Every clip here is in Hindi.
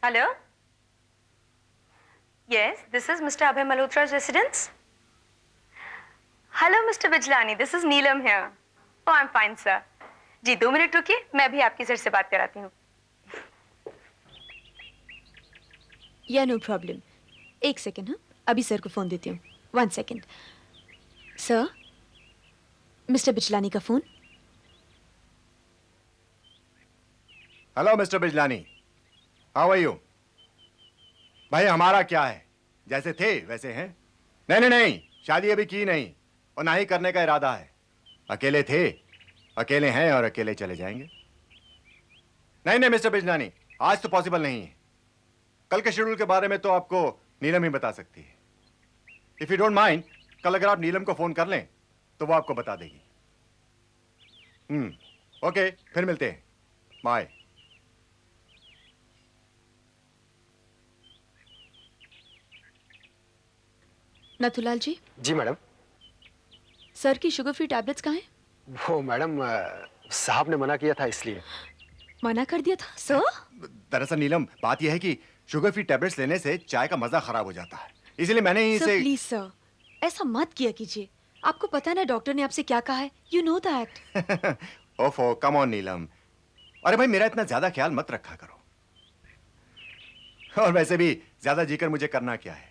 Hello? Yes, this is Mr. Abhay Malhotra's residence. Hello, Mr. Bijlani. This is Neelam here. Oh, I'm fine, sir. जी 2 मिनट रुकिए, मैं भी आपकी सर से बात कराती हूँ. या नो प्रॉब्लम. एक सेकेंड. हाँ, अभी सर को फोन देती हूँ. 1 सेकेंड. सर, मिस्टर बिजलानी का phone. Hello mister Bijlani, how are you? भाई हमारा क्या है, जैसे थे वैसे हैं. नहीं नहीं नहीं, शादी अभी की नहीं और ना ही करने का इरादा है. अकेले थे, अकेले हैं और अकेले चले जाएंगे. नहीं नहीं मिस्टर बिजलानी, आज तो पॉसिबल नहीं है. कल के शेड्यूल के बारे में तो आपको नीलम ही बता सकती है. इफ यू डोंट माइंड, कल अगर आप नीलम को फोन कर लें तो वो आपको बता देगी. ओके, फिर मिलते हैं. बाय. नथुलाल जी. जी मैडम. सर की शुगर फ्री टैबलेट्स कहाँ हैं? वो मैडम साहब ने मना किया था इसलिए. मना कर दिया था सर? दरअसल नीलम, बात यह है कि शुगर फ्री टैबलेट्स लेने से चाय का मजा खराब हो जाता है, इसलिए मैंने ही सर इसे. प्लीज सर, ऐसा मत किया कीजिए. आपको पता है ना डॉक्टर ने आपसे क्या कहा है. You know that. ओफो, कम ऑन नीलम. अरे भाई, मेरा इतना ज्यादा ख्याल मत रखा करो. और वैसे भी ज्यादा जीकर मुझे करना क्या है.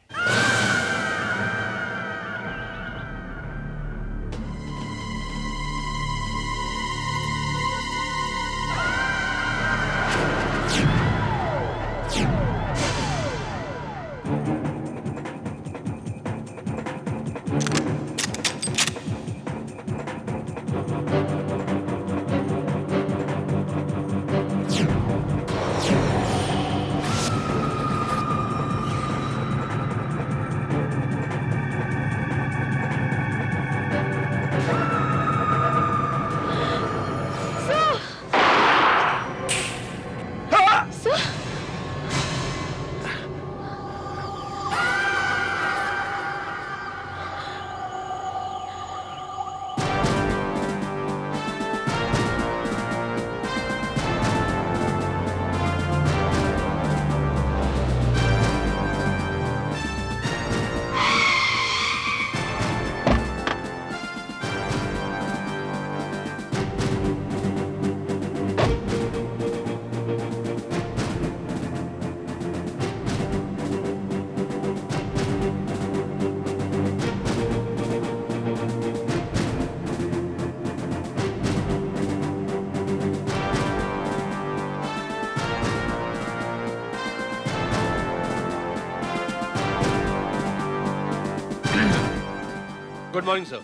Good morning sir.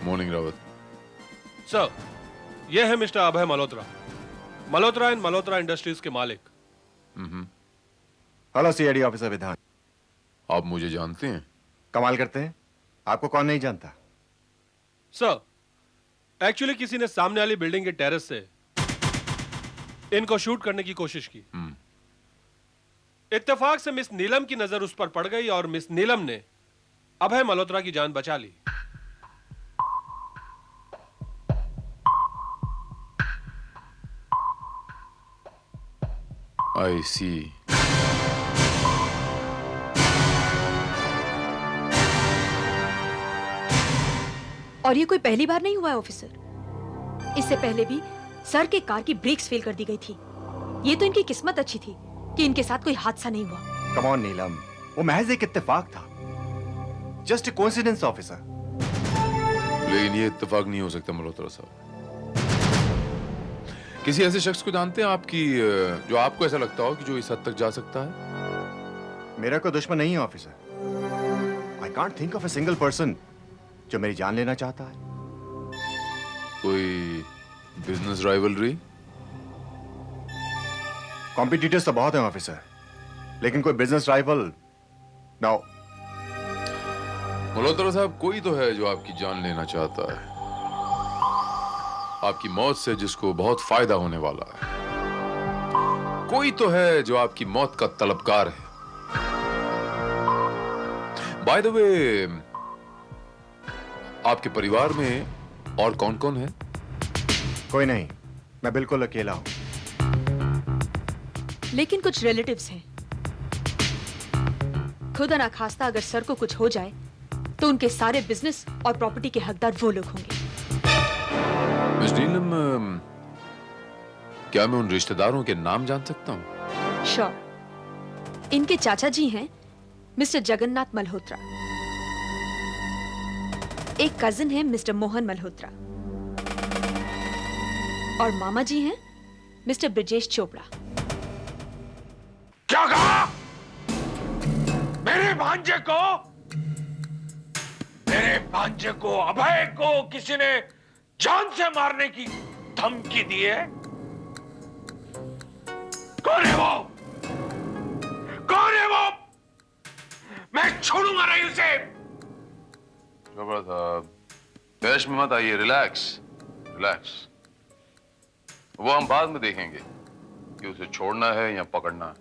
Morning Rawat. Sir, ये है mister Abhay Malhotra, Malhotra and Malhotra industries के मालिक. हेलो सीआईडी ऑफिसर विधान. आप मुझे जानते हैं? कमाल करते हैं, आपको कौन नहीं जानता. सर, एक्चुअली किसी ने सामने वाली बिल्डिंग के टेरेस से इनको शूट करने की कोशिश की. इत्तेफाक से मिस नीलम की नजर उस पर पड़ गई और मिस नीलम ने अभय मल्होत्रा की जान बचा ली. आई सी. और ये कोई पहली बार नहीं हुआ है ऑफिसर. इससे पहले भी सर के कार की ब्रेक्स फेल कर दी गई थी. ये तो इनकी किस्मत अच्छी थी कि इनके साथ कोई हादसा नहीं हुआ. कम ऑन नीलम, वो महज एक इत्तेफाक था. Just a coincidence officer. लेकिन ये इत्तेफाक नहीं हो सकता मल्होत्रा साहब. किसी ऐसे शख्स को जानते हैं आपकी, जो आपको ऐसा लगता हो कि जो इस हद तक जा सकता है? मेरा कोई दुश्मन नहीं है officer. I can't think of a single person जो मेरी जान लेना चाहता है. कोई बिजनेस राइवलरी? कॉम्पिटिटर्स तो बहुत हैं ऑफिसर, लेकिन कोई बिजनेस राइवल नो. मल्होत्रा साहब, कोई तो है जो आपकी जान लेना चाहता है, आपकी मौत से जिसको बहुत फायदा होने वाला है. कोई तो है जो आपकी मौत का तलबगार है. बाय द वे, आपके परिवार में और कौन कौन है? कोई नहीं, मैं बिल्कुल अकेला हूं. लेकिन कुछ रिलेटिव्स हैं. खुदा ना खास्ता अगर सर को कुछ हो जाए तो उनके सारे बिजनेस और प्रॉपर्टी के हकदार वो लोग होंगे। मिस नीलम, क्या मैं उन रिश्तेदारों के नाम जान सकता हूँ? श्योर। इनके चाचा जी हैं मिस्टर जगन्नाथ मल्होत्रा, एक कजिन है मिस्टर मोहन मल्होत्रा, और मामा जी हैं मिस्टर ब्रिजेश चोपड़ा। क्या कहा? मेरे भांजे को अभय को किसी ने जान से मारने की धमकी दी है? कौन है वो? कौन है वो? मैं छोड़ूंगा नहीं उसे। चोपड़ा साहब, तैश में मत आइए, रिलैक्स रिलैक्स। वो हम बाद में देखेंगे कि उसे छोड़ना है या पकड़ना है।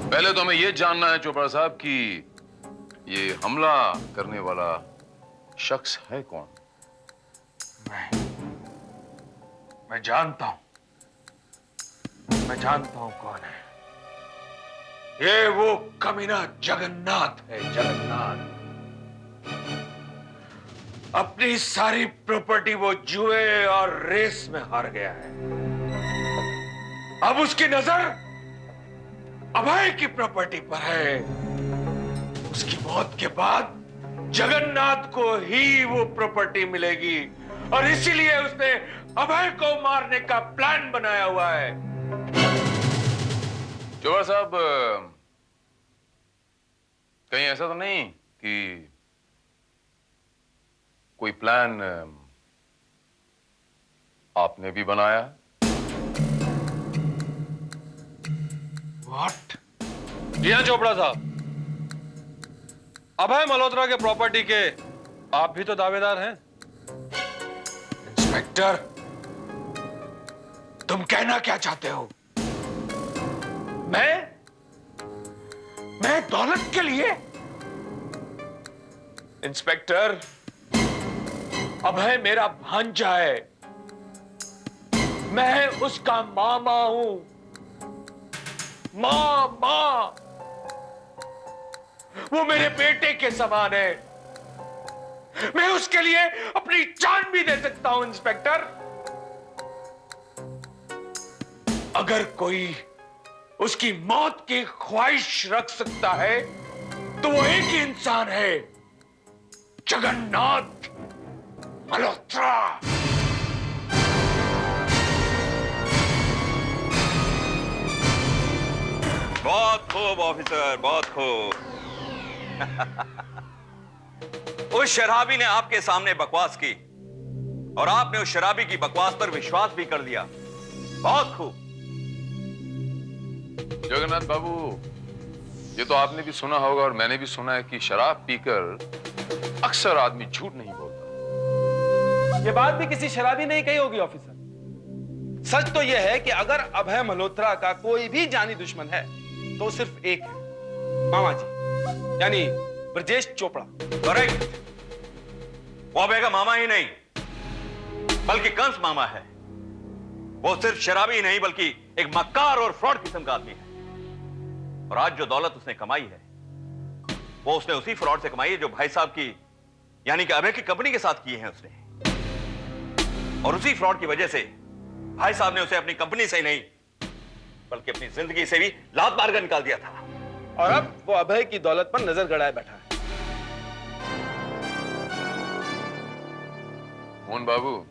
पहले तो हमें यह जानना है चोपड़ा साहब कि ये हमला करने वाला शख्स है कौन? मैं जानता हूं कौन है। ये वो कमीना जगन्नाथ है, जगन्नाथ। अपनी सारी प्रॉपर्टी वो जुए और रेस में हार गया है। अब उसकी नजर अभय की प्रॉपर्टी पर है। उसकी मौत के बाद जगन्नाथ को ही वो प्रॉपर्टी मिलेगी और इसीलिए उसने अभय को मारने का प्लान बनाया हुआ है। चोपड़ा साहब, कहीं ऐसा तो नहीं कि कोई प्लान आपने भी बनाया? What? जी हाँ चोपड़ा साहब, अभय मल्होत्रा के प्रॉपर्टी के आप भी तो दावेदार हैं। इंस्पेक्टर, तुम कहना क्या चाहते हो? मैं दौलत के लिए? इंस्पेक्टर, अभय मेरा भांजा है। मैं उसका मामा हूं। मामा, वो मेरे बेटे के समान है। मैं उसके लिए अपनी जान भी दे सकता हूं। इंस्पेक्टर, अगर कोई उसकी मौत की ख्वाहिश रख सकता है तो वो एक ही इंसान है, जगन्नाथ मल्होत्रा। बहुत खूब ऑफिसर, बहुत खूब। उस शराबी ने आपके सामने बकवास की और आपने उस शराबी की बकवास पर विश्वास भी कर लिया। बहुत खूब। जगन्नाथ बाबू, ये तो आपने भी सुना होगा और मैंने भी सुना है कि शराब पीकर अक्सर आदमी झूठ नहीं बोलता। ये बात भी किसी शराबी ने ही कही होगी ऑफिसर। सच तो यह है कि अगर अभय मल्होत्रा का कोई भी जानी दुश्मन है तो सिर्फ एक है, मामा जी, यानी ब्रजेश चोपड़ा। करेक्ट। वो अभय का मामा ही नहीं बल्कि कंस मामा है। वो सिर्फ शराबी ही नहीं बल्कि एक मक्कार और फ्रॉड किस्म का आदमी है। और आज जो दौलत उसने कमाई है वो उसने उसी फ्रॉड से कमाई है जो भाई साहब की यानी कि अभय की कंपनी के साथ किए हैं उसने। और उसी फ्रॉड की वजह से भाई साहब ने उसे अपनी कंपनी से ही नहीं बल्कि अपनी जिंदगी से भी लात मारकर निकाल दिया था। और अब वो अभय की दौलत पर नजर गड़ाए बैठा है। मोहन बाबू,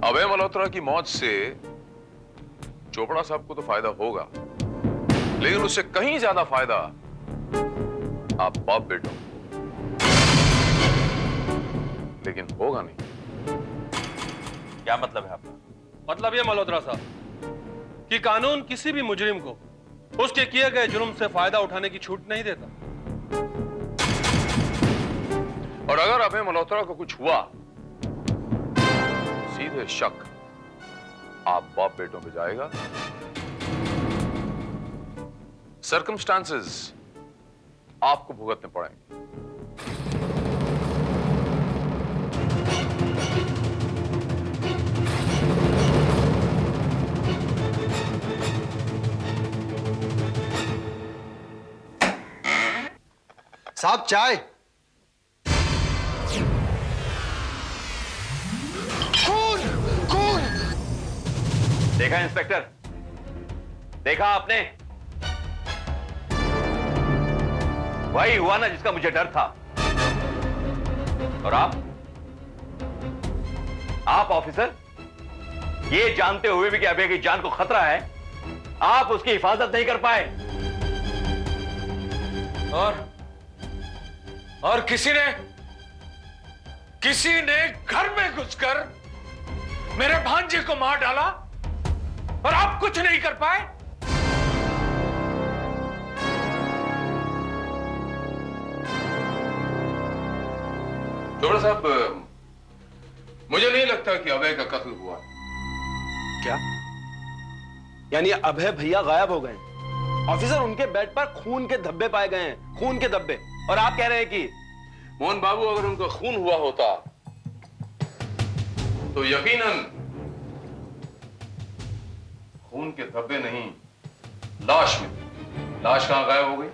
अभय मल्होत्रा की मौत से चोपड़ा साहब को तो फायदा होगा, लेकिन उससे कहीं ज्यादा फायदा आप बाप बेटों को। लेकिन होगा नहीं। क्या मतलब है आपका? मतलब यह मल्होत्रा साहब कि कानून किसी भी मुजरिम को उसके किए गए जुर्म से फायदा उठाने की छूट नहीं देता। और अगर अभय मल्होत्रा को कुछ हुआ, सीधे शक आप बाप बेटों पे जाएगा। सर्कमस्टांसेस आपको भुगतने पड़ेंगे। साहब चाय। कौन कौन? देखा इंस्पेक्टर, देखा आपने? वही हुआ ना जिसका मुझे डर था। और आप ऑफिसर, ये जानते हुए भी कि अभय की जान को खतरा है, आप उसकी हिफाजत नहीं कर पाए। और किसी ने घर में घुसकर मेरे भांजे को मार डाला और आप कुछ नहीं कर पाए। चोपड़ा साहब, मुझे नहीं लगता कि अभय का कत्ल हुआ। क्या? यानी अभय भैया गायब हो गए? ऑफिसर, उनके बेड पर खून के धब्बे पाए गए हैं, खून के धब्बे, और आप कह रहे हैं कि मोहन बाबू, अगर उनका खून हुआ होता तो यकीनन खून के धब्बे नहीं, लाश में। लाश कहां गायब हो गई?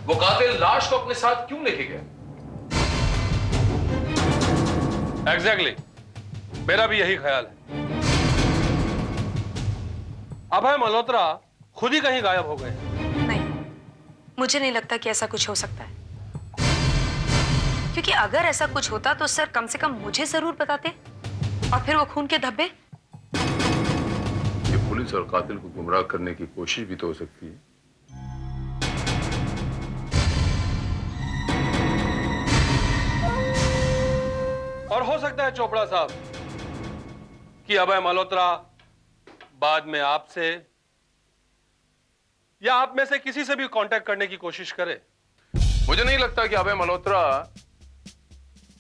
वो कातिल लाश को अपने साथ क्यों लेके गया? एग्जैक्टली, मेरा भी यही ख्याल है। अभय मल्होत्रा खुद ही कहीं गायब हो गए। नहीं, मुझे नहीं लगता कि ऐसा कुछ हो सकता है, क्योंकि अगर ऐसा कुछ होता तो सर कम से कम मुझे जरूर बताते। और फिर वो खून के धब्बे। ये पुलिस और कातिल को गुमराह करने की कोशिश भी तो हो सकती है। और हो सकता है चोपड़ा साहब कि अभय मल्होत्रा बाद में आपसे या आप में से किसी से भी कांटेक्ट करने की कोशिश करे। मुझे नहीं लगता कि अभय मल्होत्रा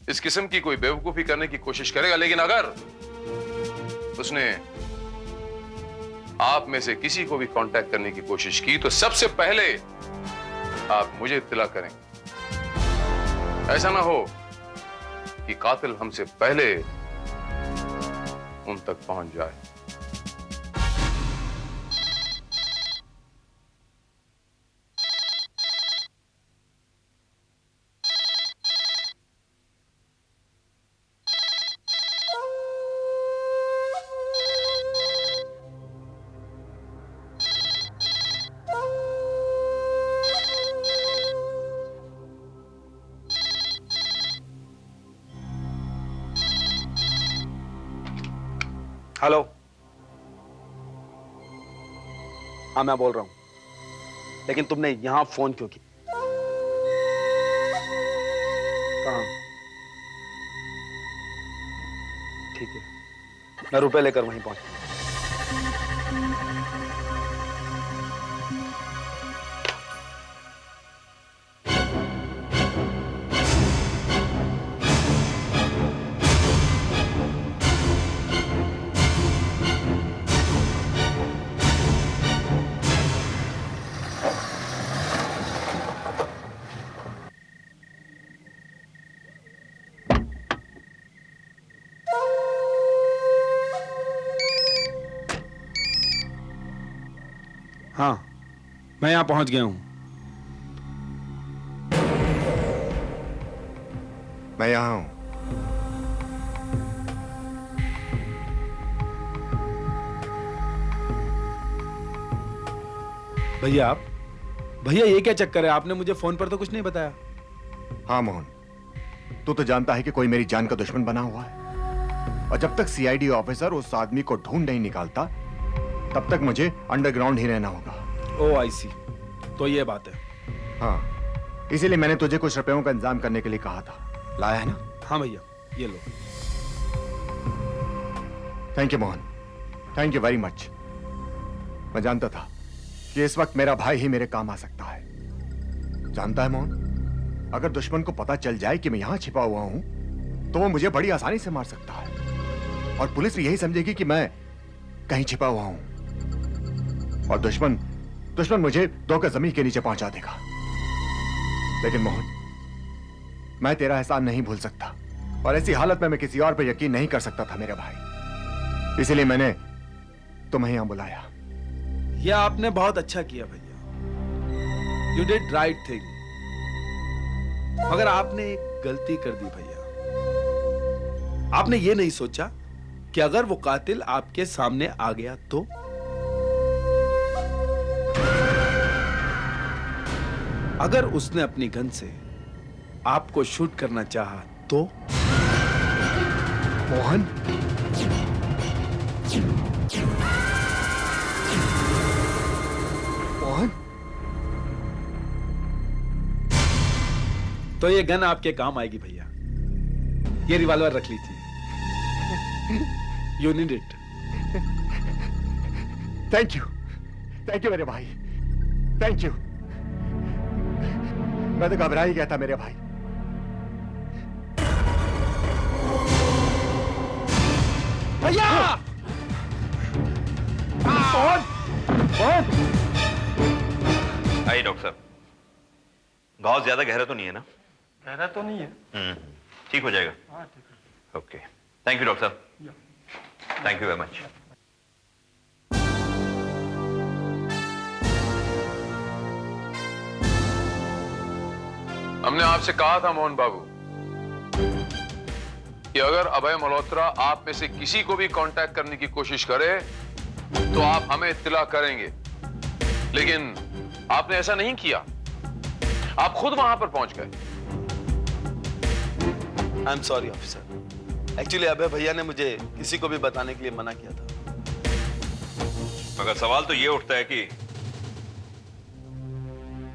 इस किस्म की कोई बेवकूफी करने की कोशिश करेगा, लेकिन अगर उसने आप में से किसी को भी कांटेक्ट करने की कोशिश की तो सबसे पहले आप मुझे इत्तला करें। ऐसा ना हो कि कातिल हमसे पहले उन तक पहुंच जाए। हेलो। हाँ, मैं बोल रहा हूं, लेकिन तुमने यहां फोन क्यों की? कहां? ठीक है, मैं रुपए लेकर वहीं पहुंच। हाँ, मैं यहां पहुंच गया हूं। मैं यहां हूं। भैया भैया ये क्या चक्कर है? आपने मुझे फोन पर तो कुछ नहीं बताया। हाँ मोहन, तू तो जानता है कि कोई मेरी जान का दुश्मन बना हुआ है, और जब तक सीआईडी ऑफिसर उस आदमी को ढूंढ नहीं निकालता तब तक मुझे अंडरग्राउंड ही रहना होगा। ओ आई सी, तो ये बात है। हाँ, इसीलिए मैंने तुझे कुछ रुपयों का इंतजाम करने के लिए कहा था। लाया है ना? हाँ भैया, ये लो। Thank you Mohan, thank you very much. मैं जानता था कि इस वक्त मेरा भाई ही मेरे काम आ सकता है। जानता है मोहन, अगर दुश्मन को पता चल जाए कि मैं यहां छिपा हुआ हूं तो वो मुझे बड़ी आसानी से मार सकता है, और पुलिस भी यही समझेगी कि मैं कहीं छिपा हुआ हूं, और दुश्मन मुझे 2 गज जमीन के नीचे पहुंचा देगा। लेकिन मोहन, मैं तेरा एहसान नहीं भूल सकता, और ऐसी हालत में मैं किसी और पर यकीन नहीं कर सकता था मेरे भाई। इसीलिए मैंने तुम्हें यहां बुलाया। ये आपने बहुत अच्छा किया भैया। You did right thing. मगर आपने एक गलती कर दी भैया। आपने ये नहीं सोचा कि अगर वो कातिल आपके सामने आ गया तो? अगर उसने अपनी गन से आपको शूट करना चाहा तो? मोहन, मोहन, तो ये गन आपके काम आएगी भैया। ये रिवॉल्वर रख लीजिए। You need it. Thank you मेरे भाई, थैंक यू। मैं तो घबरा ही गया था मेरे भाई। भैया! मोहन, मोहन, आइए डॉक्टर साहब, घाव ज्यादा गहरा तो नहीं है ना? गहरा तो नहीं है। ठीक हो जाएगा। ओके, थैंक यू डॉक्टर साहब, थैंक यू वेरी मच। हमने आपसे कहा था मोहन बाबू कि अगर अभय मल्होत्रा आप में से किसी को भी कांटेक्ट करने की कोशिश करे तो आप हमें इत्तला करेंगे, लेकिन आपने ऐसा नहीं किया। आप खुद वहां पर पहुंच गए। I am sorry officer. Actually Abhay भैया ने मुझे किसी को भी बताने के लिए मना किया था। मगर सवाल तो ये उठता है कि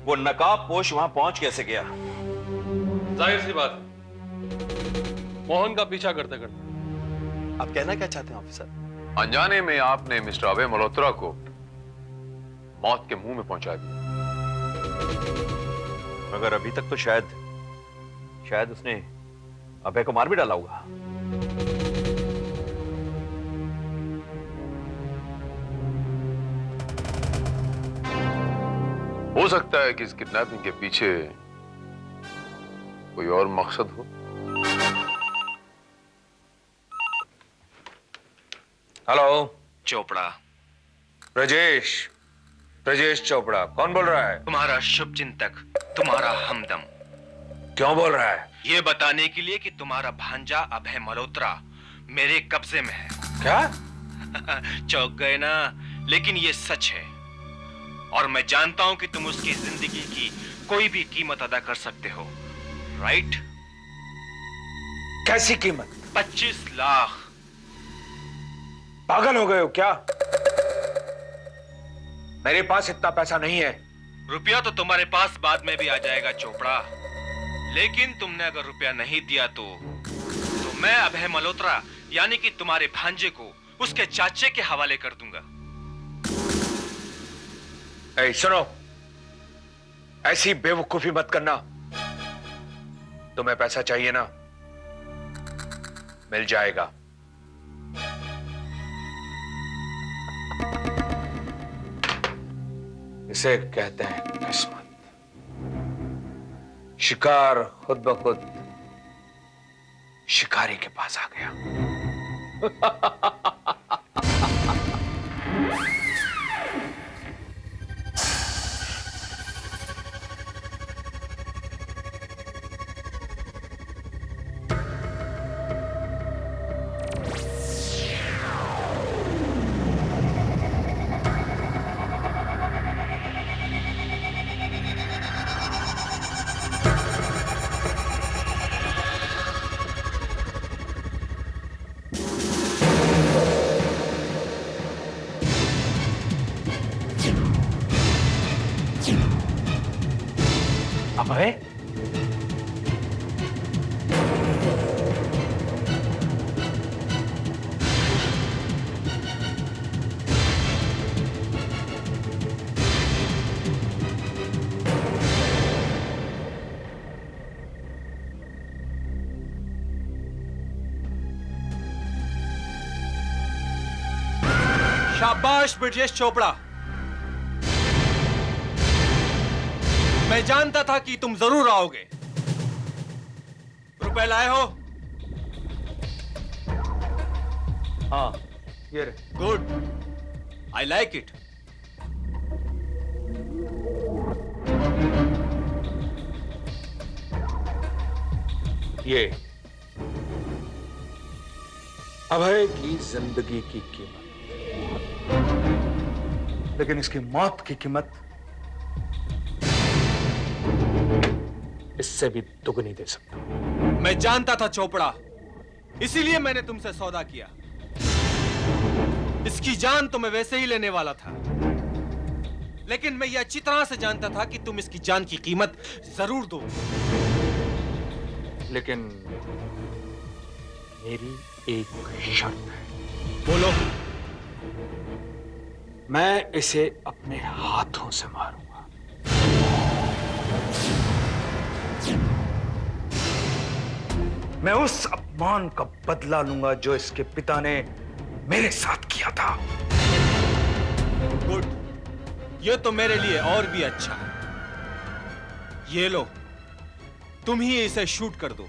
वो नकाबपोश वहां पहुंच कैसे गया? जाहिर सी बात है, मोहन का पीछा करते करते। आप कहना क्या चाहते हैं ऑफिसर? अनजाने में आपने मिस्टर अभय मल्होत्रा को मौत के मुंह में पहुंचा दिया। मगर अभी तक तो शायद उसने अभय को मार भी डाला होगा। हो सकता है कि इस किडनैपिंग के पीछे कोई और मकसद हो। हेलो, चोपड़ा। ब्रजेश चोपड़ा। कौन बोल रहा है? तुम्हारा शुभ चिंतक, तुम्हारा हमदम। क्यों बोल रहा है? ये बताने के लिए कि तुम्हारा भांजा अभय मल्होत्रा मेरे कब्जे में है। क्या? चौंक गए ना? लेकिन ये सच है और मैं जानता हूं कि तुम उसकी जिंदगी की कोई भी कीमत अदा कर सकते हो, राइट? कैसी कीमत? 25 लाख। पागल हो गए हो क्या? मेरे पास इतना पैसा नहीं है। रुपया तो तुम्हारे पास बाद में भी आ जाएगा चोपड़ा, लेकिन तुमने अगर रुपया नहीं दिया तो मैं अभय मल्होत्रा यानी कि तुम्हारे भांजे को उसके चाचे के हवाले कर दूंगा। ऐ सुनो, ऐसी बेवकूफी मत करना। तुम्हें पैसा चाहिए ना, मिल जाएगा। इसे कहते हैं किस्मत। शिकार खुद ब खुद शिकारी के पास आ गया। अभय, शाबाश ब्रजेश चोपड़ा। मैं जानता था कि तुम जरूर आओगे। रुपए लाए हो? हाँ, ये रे। Good, I like it. ये अभय की जिंदगी की कीमत, लेकिन इसकी मौत की कीमत इससे भी दुगनी दे सकता हूं। मैं जानता था चोपड़ा, इसीलिए मैंने तुमसे सौदा किया। इसकी जान तो मैं वैसे ही लेने वाला था, लेकिन मैं ये अच्छी तरह से जानता था कि तुम इसकी जान की कीमत जरूर दो। लेकिन मेरी एक शर्त है। बोलो। मैं इसे अपने हाथों से मारूंगा। मैं उस अपमान का बदला लूंगा जो इसके पिता ने मेरे साथ किया था। गुड, ये तो मेरे लिए और भी अच्छा है। ये लो, तुम ही इसे शूट कर दो।